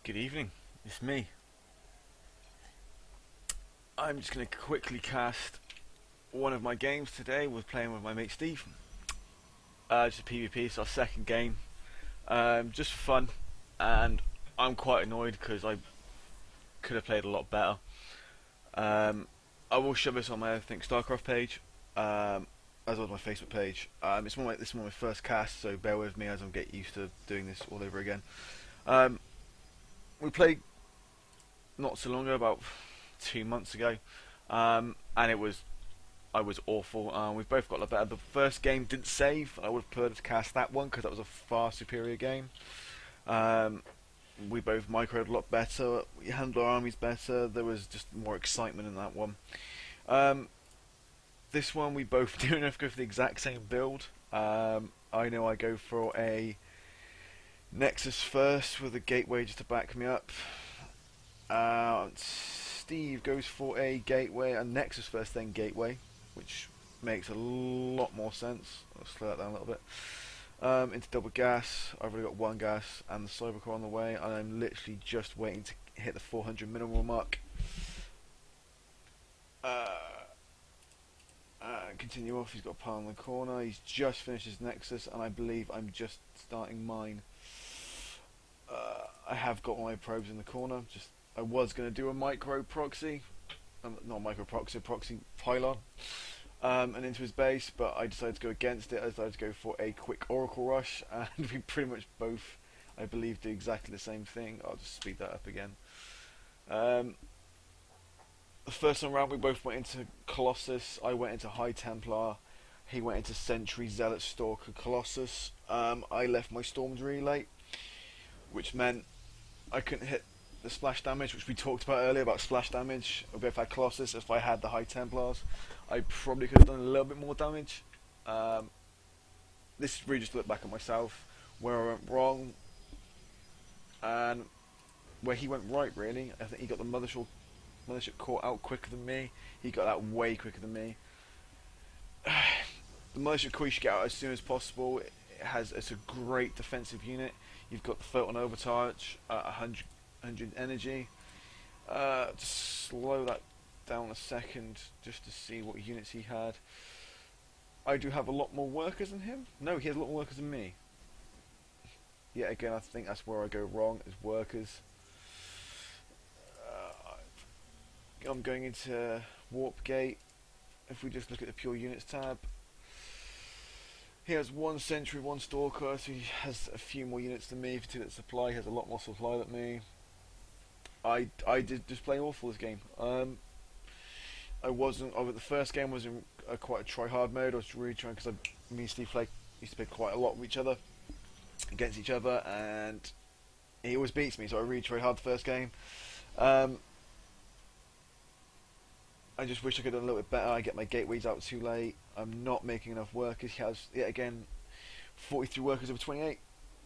Good evening, it's me. I'm just going to quickly cast one of my games today. We're playing with my mate Steve. Just a PvP, it's our second game. Just for fun, and I'm quite annoyed because I could have played a lot better. I will shove this on my Starcraft page, as well as my Facebook page. This is my first cast, so bear with me as I get used to doing this all over again. We played not so long ago, about 2 months ago, and I was awful. We've both got a lot better. The first game didn't save. I would have preferred to cast that one because that was a far superior game. We both microed a lot better. We handled our armies better. There was just more excitement in that one. This one we both do enough go for the exact same build. I know I go for a Nexus first with a gateway just to back me up. Steve goes for a gateway, a Nexus first, then gateway, which makes a lot more sense. I'll slow that down a little bit. Into double gas. I've already got one gas and the Cybercore on the way, and I'm literally just waiting to hit the 400 minimal mark. Continue off. He's got a pile in the corner. He's just finished his Nexus, and I believe I'm just starting mine. I have got my probes in the corner. I was going to do a micro proxy, not micro proxy, proxy pylon, and into his base, but I decided to go against it. I decided to go for a quick Oracle rush, and we pretty much both, I believe, do exactly the same thing. I'll just speed that up again. The first time round, we both went into Colossus. I went into High Templar. He went into Sentry, Zealot, Stalker, Colossus. I left my Storms really late, which meant I couldn't hit the splash damage, which we talked about earlier, about splash damage. If I had Colossus, if I had the High Templars, I probably could have done a little bit more damage. This is really just to look back at myself, where I went wrong, and where he went right, really. I think he got the Mothership Core out quicker than me. He got that way quicker than me. The Mothership Core you should get out as soon as possible. It's a great defensive unit. You've got the Photon Overcharge at 100 energy. Just slow that down a second just to see what units he had. I do have a lot more workers than him. No, he has a lot more workers than me. Yeah, again, I think that's where I go wrong, is workers. I'm going into Warp Gate. If we just look at the pure units tab, he has one Sentry, one Stalker, so he has a few more units than me. If you look at supply, he has a lot more supply than me. I did just play awful this game. I wasn't. The first game was in quite a try-hard mode. I was really trying, because me and Steve used to play quite a lot with each other, against each other, and he always beats me. So I really tried hard the first game. I just wish I could have done a little bit better. I get my gateways out too late. I'm not making enough workers. He has, yet again, 43 workers over 28.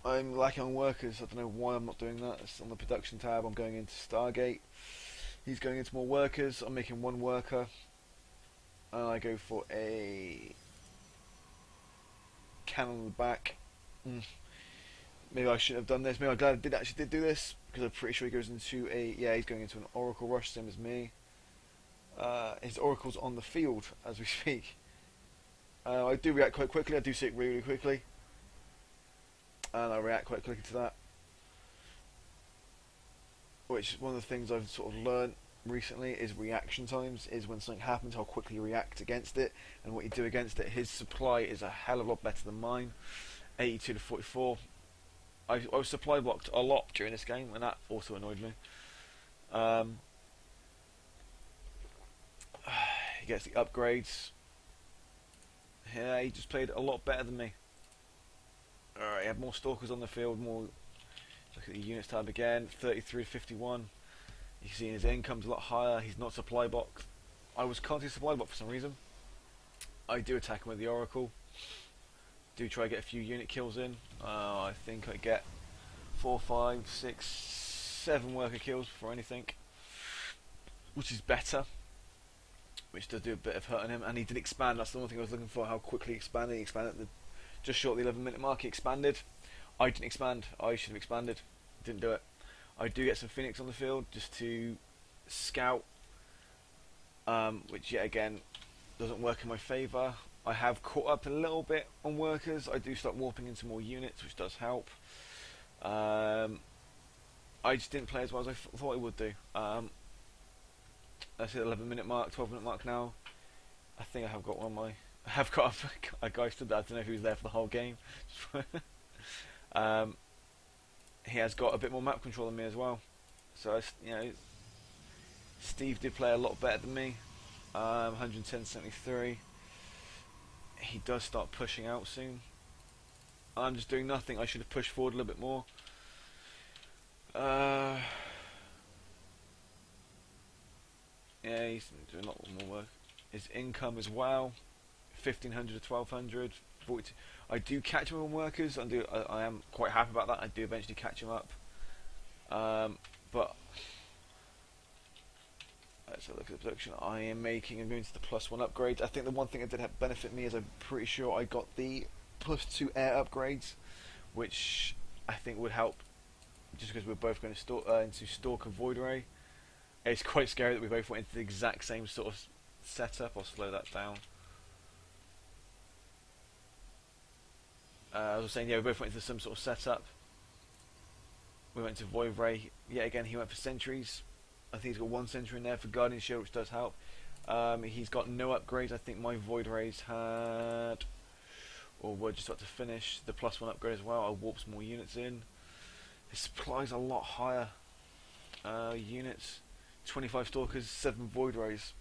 I'm lacking on workers. I don't know why I'm not doing that. It's on the production tab. I'm going into Stargate. He's going into more workers. I'm making one worker. And I go for a cannon on the back. Maybe I shouldn't have done this. Maybe I'm glad I did do this, because I'm pretty sure he goes into he's going into an Oracle rush, same as me. His Oracle's on the field as we speak. I do react quite quickly. I do see it really, really quickly, and I react quite quickly to that. Which is one of the things I've sort of learned recently, is reaction times. Is when something happens, how quickly you react against it, and what you do against it. His supply is a hell of a lot better than mine. 82 to 44. I was supply blocked a lot during this game, and that also annoyed me. He gets the upgrades. Yeah, he just played a lot better than me. Alright, he had more Stalkers on the field, more. Look at the units tab again, 33 to 51. You can see his income's a lot higher. He's not supply blocked. I was constantly supply blocked for some reason. I do attack him with the Oracle. Do try to get a few unit kills in. I think I get 4, 5, 6, 7 worker kills before anything, which is better. Which does do a bit of hurt on him, and he did expand. That's the one thing I was looking for, how quickly he expanded. He expanded at just short of the 11-minute mark. He expanded. I didn't expand. I should have expanded. Didn't do it. I do get some Phoenix on the field just to scout, which yet again doesn't work in my favour. I have caught up a little bit on workers. I do start warping into more units, which does help. I just didn't play as well as I thought I would do. That's the 11-minute mark, 12-minute mark now. I think I have got one of my. I have got a guy stood there. I don't know if he was there for the whole game. He has got a bit more map control than me as well. So you know, Steve did play a lot better than me. 110.73. He does start pushing out soon. I'm just doing nothing. I should have pushed forward a little bit more. Yeah, he's doing a lot more work. His income as well, 1,500 to 1,200. 42. I do catch him on workers. I am quite happy about that. I do eventually catch him up. But let's have a look at the production I am making. I'm going to the +1 upgrades. I think the one thing that did benefit me is I'm pretty sure I got the +2 air upgrades, which I think would help. Just because we're both going to into Stalker Void Ray. It's quite scary that we both went into the exact same sort of setup. I'll slow that down. I was saying, yeah, we both went into some sort of setup. We went to Void Ray. Yet again, he went for sentries. I think he's got 1 sentry in there for Guardian Shield, which does help. He's got no upgrades. I think my Void Rays had, or we're just about to finish, the +1 upgrade as well. I'll warp some more units in. His supply's a lot higher. Units, 25 Stalkers, 7 Void Rays.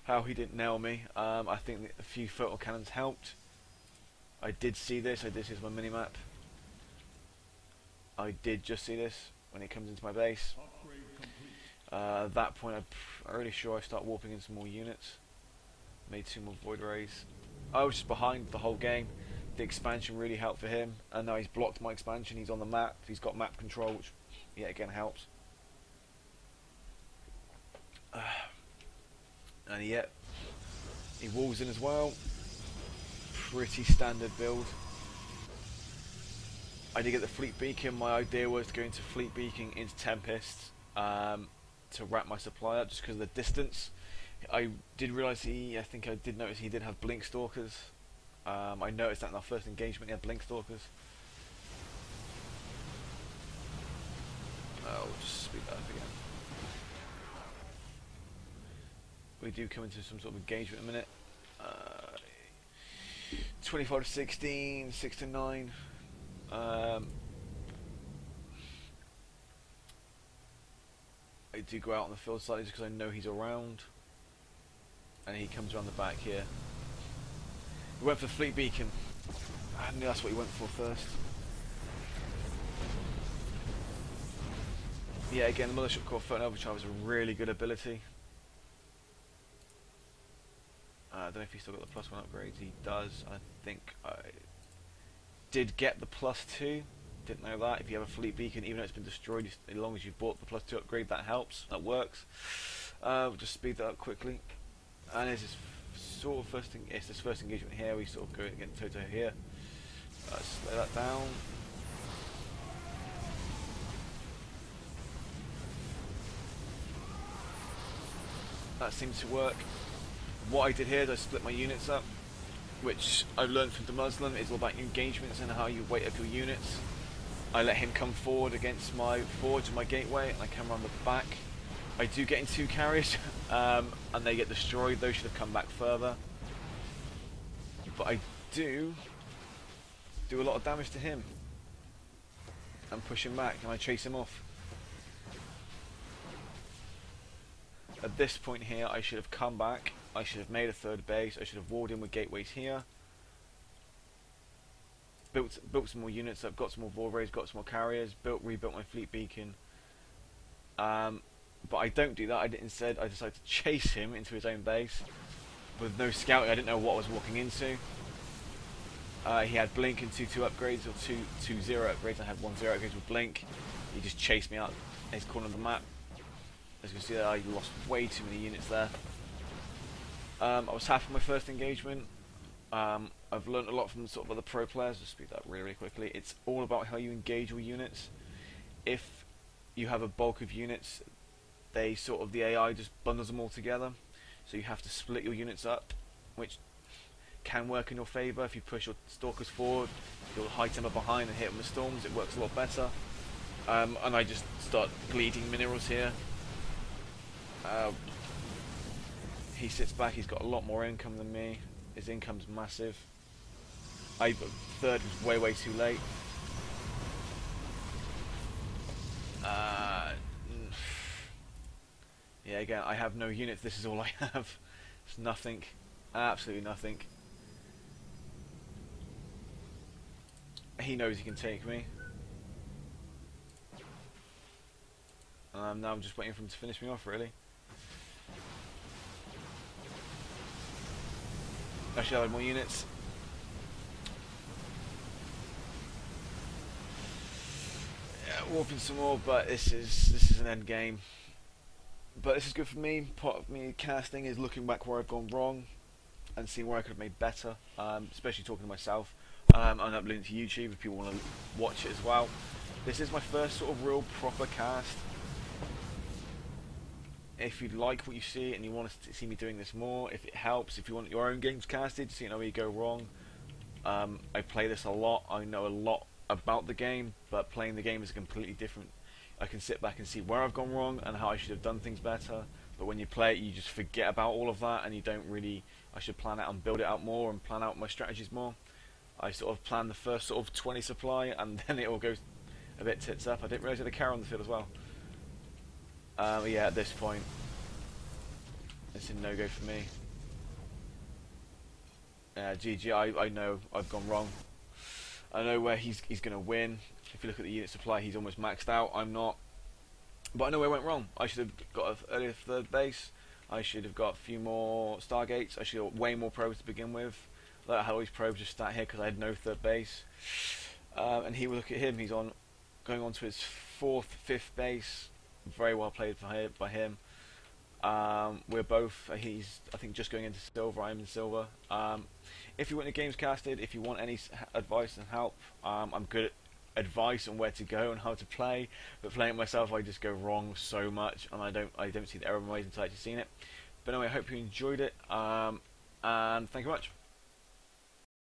How he didn't nail me. I think a few photo cannons helped. I did see this. I did see my minimap. I did just see this when it comes into my base. At that point, I'm really sure I start warping in some more units. Made 2 more Void Rays. I was just behind the whole game. The expansion really helped for him, and now he's blocked my expansion. He's on the map. He's got map control, which yet again helps. And yet he walls in as well. Pretty standard build. I did get the Fleet Beacon. My idea was to go into Fleet Beacon into Tempest to wrap my supply up, just because of the distance. I did realise I think I did notice he did have Blink Stalkers. I noticed that in our first engagement he had Blink Stalkers. I'll just speed that up again. We do come into some sort of engagement in a minute. 25 to 16, 6 to 9. I do go out on the field slightly just because I know he's around. And he comes around the back here. We went for Fleet Beacon. I knew that's what he went for first. Yeah, again, Mothership Core Photon Overdrive is a really good ability. I don't know if he's still got the +1 upgrades. He does. I think I did get the +2. Didn't know that. If you have a Fleet Beacon, even though it's been destroyed, as long as you've bought the +2 upgrade, that helps. That works. We'll just speed that up quickly. And this is sort of it's this first engagement here. We sort of go against Toto here. Slow that down. That seems to work. What I did here is I split my units up, which I've learned from the Muslim. It's all about engagements and how you weight up your units. I let him come forward against my forge and my gateway, and I come around the back. I do get in 2 carriers, and they get destroyed. Those should have come back further. But I do a lot of damage to him and push him back, and I chase him off. At this point here, I should have come back. I should have made a 3rd base. I should have walled in with gateways here. Built some more units up, got some more Void Rays, got some more carriers, rebuilt my Fleet Beacon. But I don't do that. Instead, I decided to chase him into his own base with no scouting. I didn't know what I was walking into. He had Blink and 2-2 upgrades, or 2-0 upgrades. I had 1-0 upgrades with Blink. He just chased me out his corner of the map. As you can see there, I lost way too many units there. I was happy with my first engagement. I've learned a lot from sort of other pro players. Just speed that up really, really quickly. It's all about how you engage your units. If you have a bulk of units, they sort of, the AI just bundles them all together. So you have to split your units up, which can work in your favour. If you push your stalkers forward, you'll high tempo behind and hit them with storms. It works a lot better. And I just start bleeding minerals here. He sits back. He's got a lot more income than me. His income's massive. Third was way too late. Yeah, again, I have no units. This is all I have. It's nothing. Absolutely nothing. He knows he can take me. Now I'm just waiting for him to finish me off, really. Actually, I have more units. Yeah, warping some more, but this is an end game. But this is good for me. Part of me casting is looking back where I've gone wrong and seeing where I could have made better, especially talking to myself. I'm uploading to YouTube if people want to watch it as well. This is my first sort of real proper cast. If you like what you see and you want to see me doing this more, if it helps, if you want your own games casted, so you know where you go wrong. I play this a lot. I know a lot about the game, but playing the game is completely different. I can sit back and see where I've gone wrong and how I should have done things better. But when you play it, you just forget about all of that, and you don't really. I should plan out and build it out more and plan out my strategies more. I sort of plan the first sort of 20 supply, and then it all goes a bit tits up. I didn't realise I had a carry on the field as well. Yeah, at this point, it's a no-go for me. GG, I know I've gone wrong. I know where he's going to win. If you look at the unit supply, he's almost maxed out. I'm not. But I know where I went wrong. I should have got an earlier third base. I should have got a few more Stargates. I should have got way more probes to begin with. I had all these probes just sat here because I had no third base. And he, look at him. He's going on to his fourth, fifth base. Very well played by him. We're both. He's, I think, just going into silver. I'm in silver. If you want the games casted, if you want any advice and help, I'm good at advice on where to go and how to play. But playing it myself, I just go wrong so much, and I don't see the error ways until I've actually seen it. But anyway, I hope you enjoyed it, and thank you much.